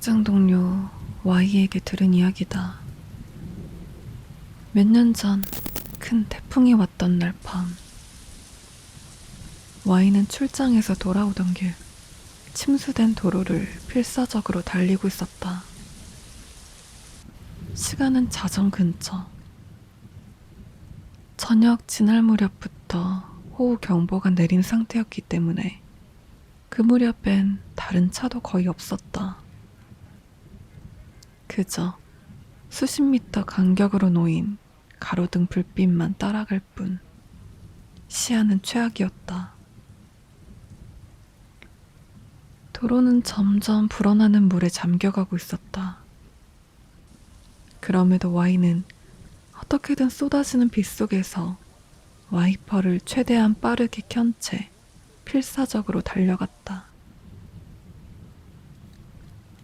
직장 동료 Y에게 들은 이야기다. 몇 년 전 큰 태풍이 왔던 날 밤, Y는 출장에서 돌아오던 길 침수된 도로를 필사적으로 달리고 있었다. 시간은 자정 근처. 저녁 지날 무렵부터 호우경보가 내린 상태였기 때문에 그 무렵엔 다른 차도 거의 없었다. 그저 수십 미터 간격으로 놓인 가로등 불빛만 따라갈 뿐 시야는 최악이었다. 도로는 점점 불어나는 물에 잠겨가고 있었다. 그럼에도 Y는 어떻게든 쏟아지는 빗 속에서 와이퍼를 최대한 빠르게 켠 채 필사적으로 달려갔다.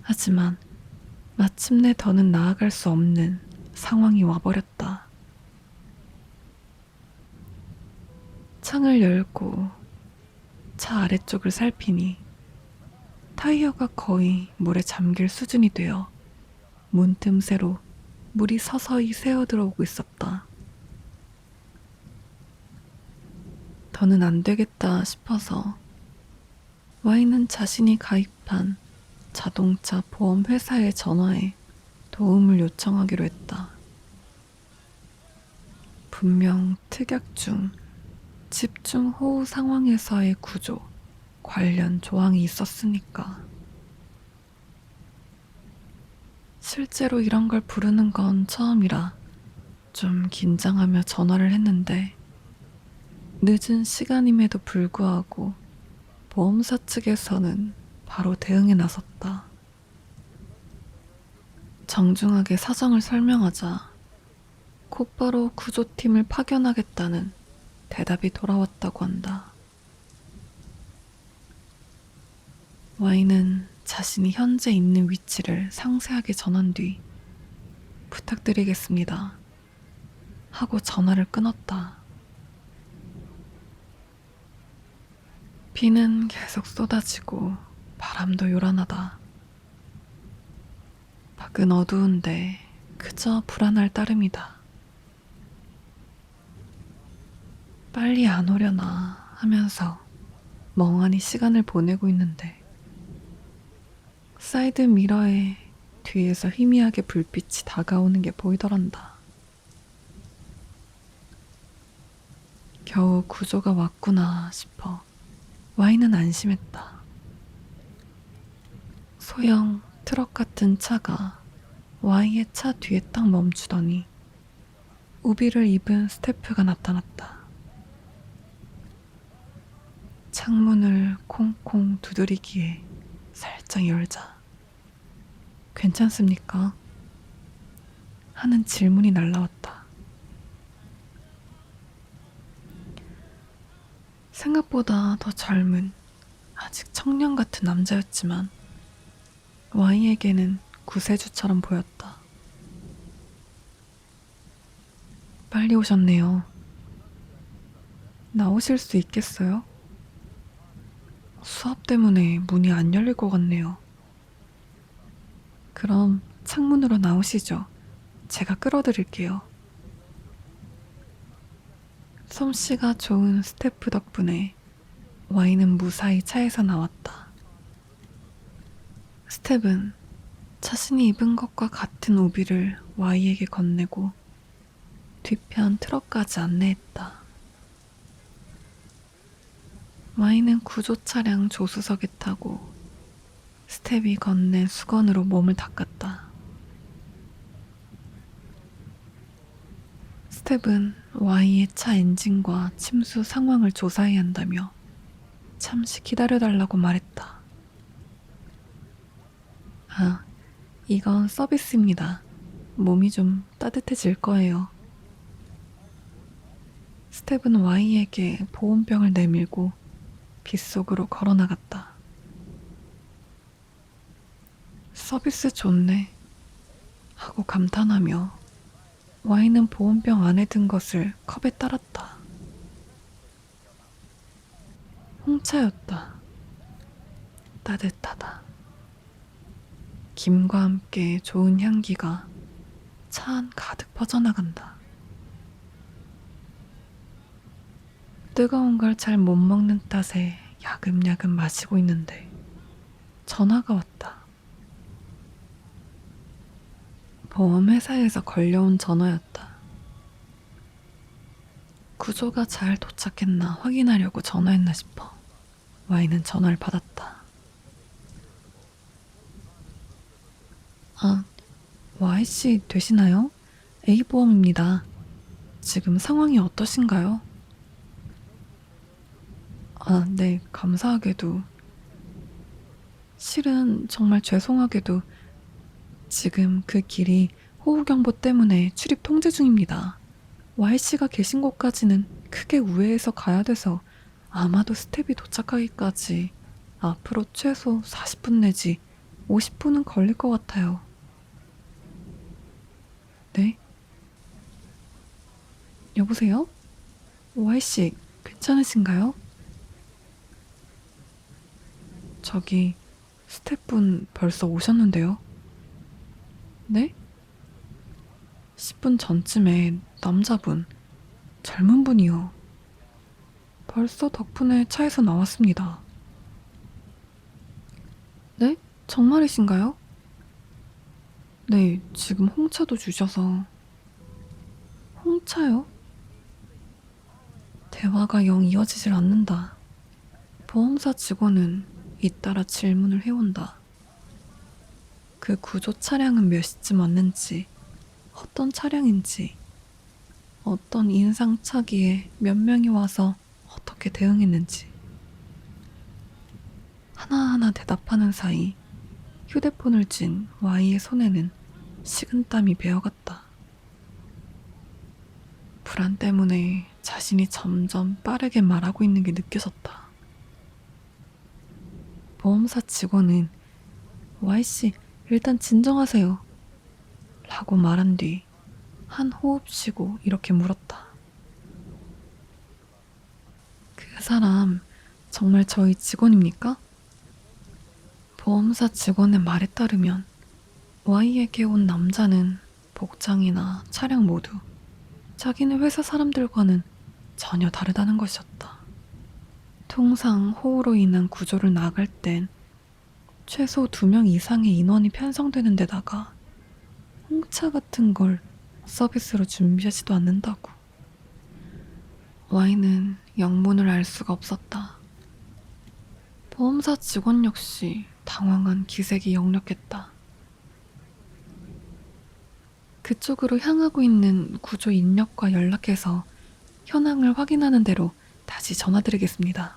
하지만 마침내 더는 나아갈 수 없는 상황이 와버렸다. 창을 열고 차 아래쪽을 살피니 타이어가 거의 물에 잠길 수준이 되어 문틈새로 물이 서서히 새어들어오고 있었다. 더는 안 되겠다 싶어서 Y는 자신이 가입한 자동차 보험 회사에 전화해 도움을 요청하기로 했다. 분명 특약 중 집중 호우 상황에서의 구조 관련 조항이 있었으니까. 실제로 이런 걸 부르는 건 처음이라 좀 긴장하며 전화를 했는데 늦은 시간임에도 불구하고 보험사 측에서는 바로 대응에 나섰다. 정중하게 사정을 설명하자 곧바로 구조팀을 파견하겠다는 대답이 돌아왔다고 한다. Y는 자신이 현재 있는 위치를 상세하게 전한 뒤 부탁드리겠습니다 하고 전화를 끊었다. 비는 계속 쏟아지고 바람도 요란하다. 밖은 어두운데 그저 불안할 따름이다. 빨리 안 오려나 하면서 멍하니 시간을 보내고 있는데 사이드 미러에 뒤에서 희미하게 불빛이 다가오는 게 보이더란다. 겨우 구조가 왔구나 싶어 Y는 안심했다. 소형 트럭 같은 차가 Y의 차 뒤에 딱 멈추더니 우비를 입은 스태프가 나타났다. 창문을 콩콩 두드리기에 살짝 열자 괜찮습니까? 하는 질문이 날라왔다. 생각보다 더 젊은 아직 청년 같은 남자였지만 Y에게는 구세주처럼 보였다. 빨리 오셨네요. 나오실 수 있겠어요? 수업 때문에 문이 안 열릴 것 같네요. 그럼 창문으로 나오시죠. 제가 끌어드릴게요. 솜씨가 좋은 스태프 덕분에 Y는 무사히 차에서 나왔다. 스텝은 자신이 입은 것과 같은 우비를 Y에게 건네고 뒤편 트럭까지 안내했다. Y는 구조 차량 조수석에 타고 스텝이 건넨 수건으로 몸을 닦았다. 스텝은 Y의 차 엔진과 침수 상황을 조사해야 한다며 잠시 기다려달라고 말했다. 아, 이건 서비스입니다. 몸이 좀 따뜻해질 거예요. 스텝은 Y에게 보온병을 내밀고 빗속으로 걸어나갔다. 서비스 좋네 하고 감탄하며 Y는 보온병 안에 든 것을 컵에 따랐다. 홍차였다. 따뜻하다. 김과 함께 좋은 향기가 차 안 가득 퍼져나간다. 뜨거운 걸 잘 못 먹는 탓에 야금야금 마시고 있는데 전화가 왔다. 보험회사에서 걸려온 전화였다. 구조가 잘 도착했나 확인하려고 전화했나 싶어 Y는 전화를 받았다. 아, Y씨 되시나요? A보험입니다. 지금 상황이 어떠신가요? 아, 네, 감사하게도. 실은 정말 죄송하게도 지금 그 길이 호우경보 때문에 출입 통제 중입니다. Y씨가 계신 곳까지는 크게 우회해서 가야 돼서 아마도 스텝이 도착하기까지 앞으로 최소 40분 내지 50분은 걸릴 것 같아요. 네? 여보세요? Y씨, 괜찮으신가요? 저기, 스태프분 벌써 오셨는데요? 네? 10분 전쯤에 남자분, 젊은 분이요. 벌써 덕분에 차에서 나왔습니다. 네? 정말이신가요? 네, 지금 홍차도 주셔서. 홍차요? 대화가 영 이어지질 않는다. 보험사 직원은 잇따라 질문을 해온다. 그 구조 차량은 몇 시쯤 왔는지, 어떤 차량인지, 어떤 인상착의에 몇 명이 와서 어떻게 대응했는지. 하나하나 대답하는 사이 휴대폰을 쥔 Y의 손에는 식은땀이 배어갔다. 불안 때문에 자신이 점점 빠르게 말하고 있는 게 느껴졌다. 보험사 직원은 Y씨, 일단 진정하세요. 라고 말한 뒤 한 호흡 쉬고 이렇게 물었다. 그 사람 정말 저희 직원입니까? 보험사 직원의 말에 따르면 Y에게 온 남자는 복장이나 차량 모두 자기네 회사 사람들과는 전혀 다르다는 것이었다. 통상 호우로 인한 구조를 나갈 땐 최소 2명 이상의 인원이 편성되는 데다가 홍차 같은 걸 서비스로 준비하지도 않는다고. Y는 영문을 알 수가 없었다. 보험사 직원 역시 당황한 기색이 역력했다. 그쪽으로 향하고 있는 구조 인력과 연락해서 현황을 확인하는 대로 다시 전화드리겠습니다.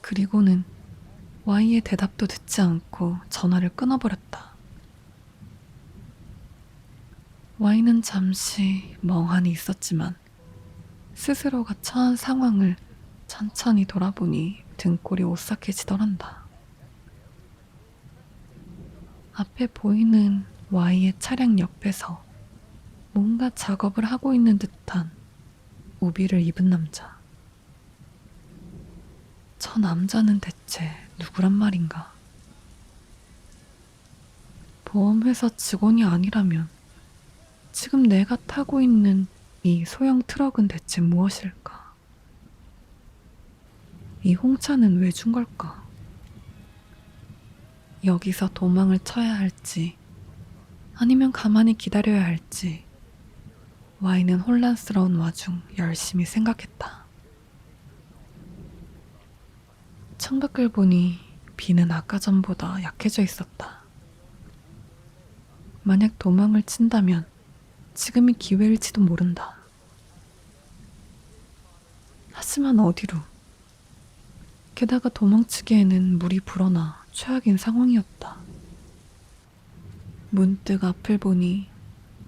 그리고는 Y의 대답도 듣지 않고 전화를 끊어버렸다. Y는 잠시 멍하니 있었지만 스스로가 처한 상황을 천천히 돌아보니 등골이 오싹해지더란다. 앞에 보이는 Y의 차량 옆에서 뭔가 작업을 하고 있는 듯한 우비를 입은 남자. 저 남자는 대체 누구란 말인가? 보험회사 직원이 아니라면 지금 내가 타고 있는 이 소형 트럭은 대체 무엇일까? 이 홍차는 왜 준 걸까? 여기서 도망을 쳐야 할지 아니면 가만히 기다려야 할지 Y는 혼란스러운 와중 열심히 생각했다. 창밖을 보니 비는 아까 전보다 약해져 있었다. 만약 도망을 친다면 지금이 기회일지도 모른다. 하지만 어디로? 게다가 도망치기에는 물이 불어나 최악인 상황이었다. 문득 앞을 보니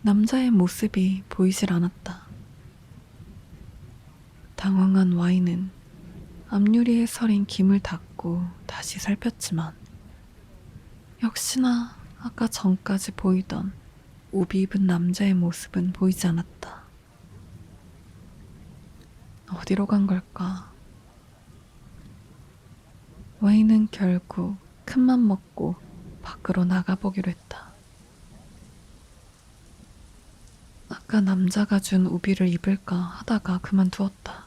남자의 모습이 보이질 않았다. 당황한 Y는 앞유리에 서린 김을 닫고 다시 살폈지만 역시나 아까 전까지 보이던 우비 입은 남자의 모습은 보이지 않았다. 어디로 간 걸까? Y는 결국 큰맘 먹고 밖으로 나가보기로 했다. 아까 남자가 준 우비를 입을까 하다가 그만두었다.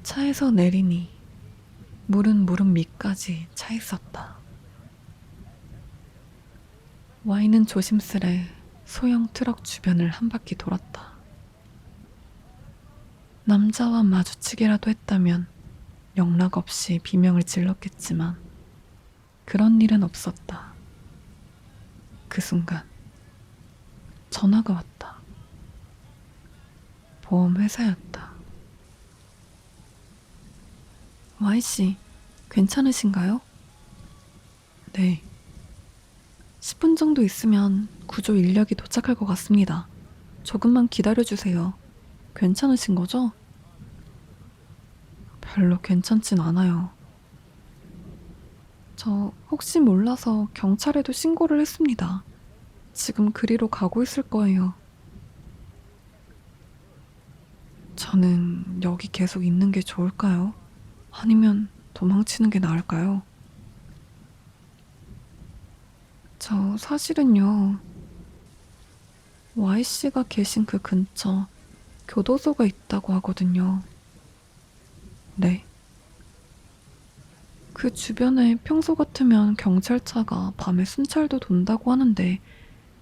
차에서 내리니 물은 무릎 밑까지 차 있었다. Y는 조심스레 소형 트럭 주변을 한 바퀴 돌았다. 남자와 마주치기라도 했다면 영락없이 비명을 질렀겠지만 그런 일은 없었다. 그 순간 전화가 왔다. 보험회사였다. Y씨, 괜찮으신가요? 네. 10분 정도 있으면 구조 인력이 도착할 것 같습니다. 조금만 기다려주세요. 괜찮으신 거죠? 별로 괜찮진 않아요. 저 혹시 몰라서 경찰에도 신고를 했습니다. 지금 그리로 가고 있을 거예요. 저는 여기 계속 있는 게 좋을까요? 아니면 도망치는 게 나을까요? 저 사실은요, Y씨가 계신 그 근처 교도소가 있다고 하거든요. 네. 그 주변에 평소 같으면 경찰차가 밤에 순찰도 돈다고 하는데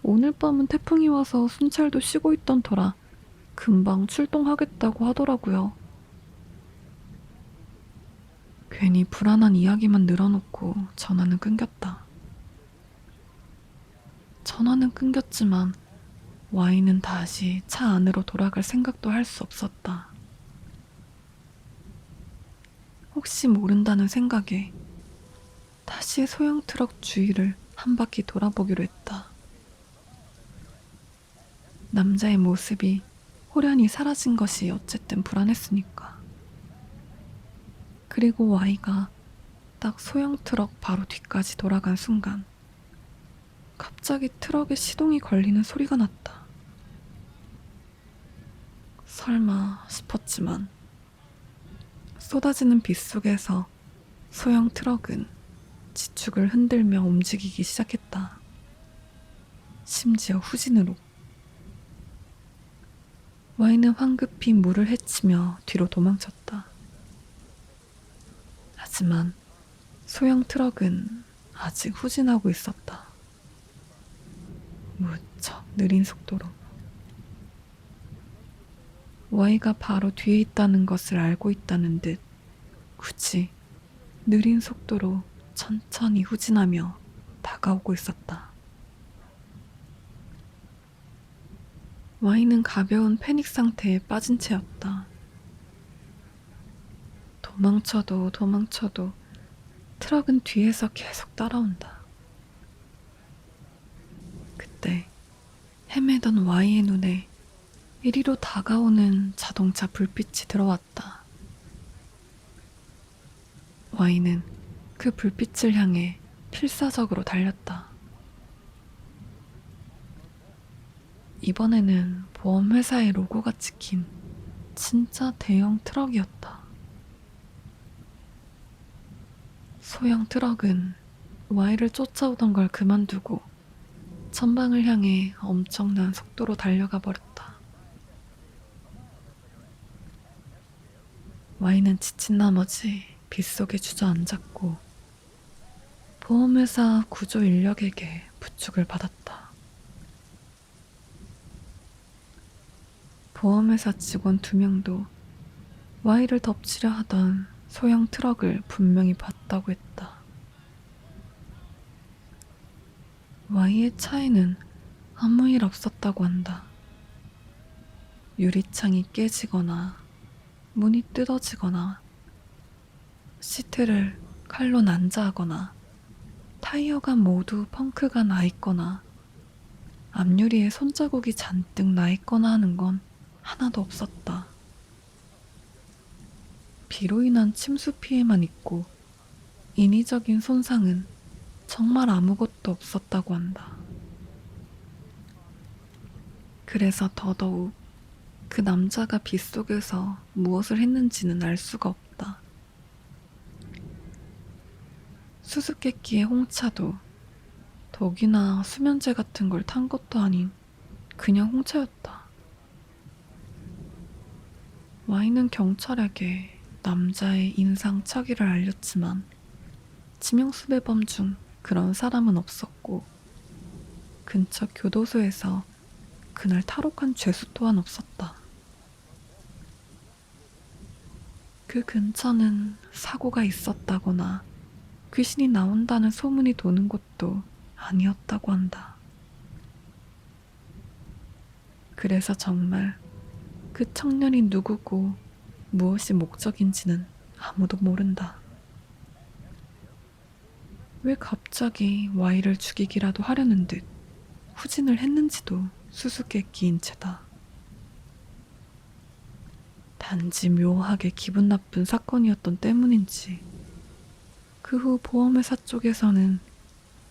오늘 밤은 태풍이 와서 순찰도 쉬고 있던 터라 금방 출동하겠다고 하더라고요. 괜히 불안한 이야기만 늘어놓고 전화는 끊겼다. 전화는 끊겼지만 Y는 다시 차 안으로 돌아갈 생각도 할 수 없었다. 혹시 모른다는 생각에 다시 소형 트럭 주위를 한 바퀴 돌아보기로 했다. 남자의 모습이 호련히 사라진 것이 어쨌든 불안했으니까. 그리고 Y가 딱 소형 트럭 바로 뒤까지 돌아간 순간 갑자기 트럭에 시동이 걸리는 소리가 났다. 설마 싶었지만 쏟아지는 빗속에서 소형 트럭은 지축을 흔들며 움직이기 시작했다. 심지어 후진으로. Y는 황급히 물을 헤치며 뒤로 도망쳤다. 하지만 소형 트럭은 아직 후진하고 있었다. 무척 느린 속도로. Y가 바로 뒤에 있다는 것을 알고 있다는 듯 굳이 느린 속도로 천천히 후진하며 다가오고 있었다. Y는 가벼운 패닉 상태에 빠진 채였다. 도망쳐도 트럭은 뒤에서 계속 따라온다. 그때 헤매던 Y의 눈에 이리로 다가오는 자동차 불빛이 들어왔다. Y는 그 불빛을 향해 필사적으로 달렸다. 이번에는 보험회사의 로고가 찍힌 진짜 대형 트럭이었다. 소형 트럭은 Y를 쫓아오던 걸 그만두고 전방을 향해 엄청난 속도로 달려가 버렸다. Y는 지친 나머지 빗속에 주저앉았고 보험회사 구조 인력에게 부축을 받았다. 보험회사 직원 2명도 Y를 덮치려 하던 소형 트럭을 분명히 봤다고 했다. Y의 차에는 아무 일 없었다고 한다. 유리창이 깨지거나 문이 뜯어지거나 시트를 칼로 난자하거나 타이어가 모두 펑크가 나 있거나 앞유리에 손자국이 잔뜩 나 있거나 하는 건 하나도 없었다. 비로 인한 침수 피해만 있고 인위적인 손상은 정말 아무것도 없었다고 한다. 그래서 더더욱 그 남자가 빗속에서 무엇을 했는지는 알 수가 없다. 수수께끼의 홍차도 독이나 수면제 같은 걸 탄 것도 아닌 그냥 홍차였다. Y는 경찰에게 남자의 인상착의를 알렸지만 지명수배범 중 그런 사람은 없었고 근처 교도소에서 그날 탈옥한 죄수 또한 없었다. 그 근처는 사고가 있었다거나 귀신이 나온다는 소문이 도는 곳도 아니었다고 한다. 그래서 정말 그 청년이 누구고 무엇이 목적인지는 아무도 모른다. 왜 갑자기 Y를 죽이기라도 하려는 듯 후진을 했는지도 수수께끼인 채다. 단지 묘하게 기분 나쁜 사건이었던 때문인지 그 후 보험회사 쪽에서는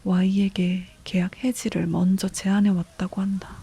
Y에게 계약 해지를 먼저 제안해 왔다고 한다.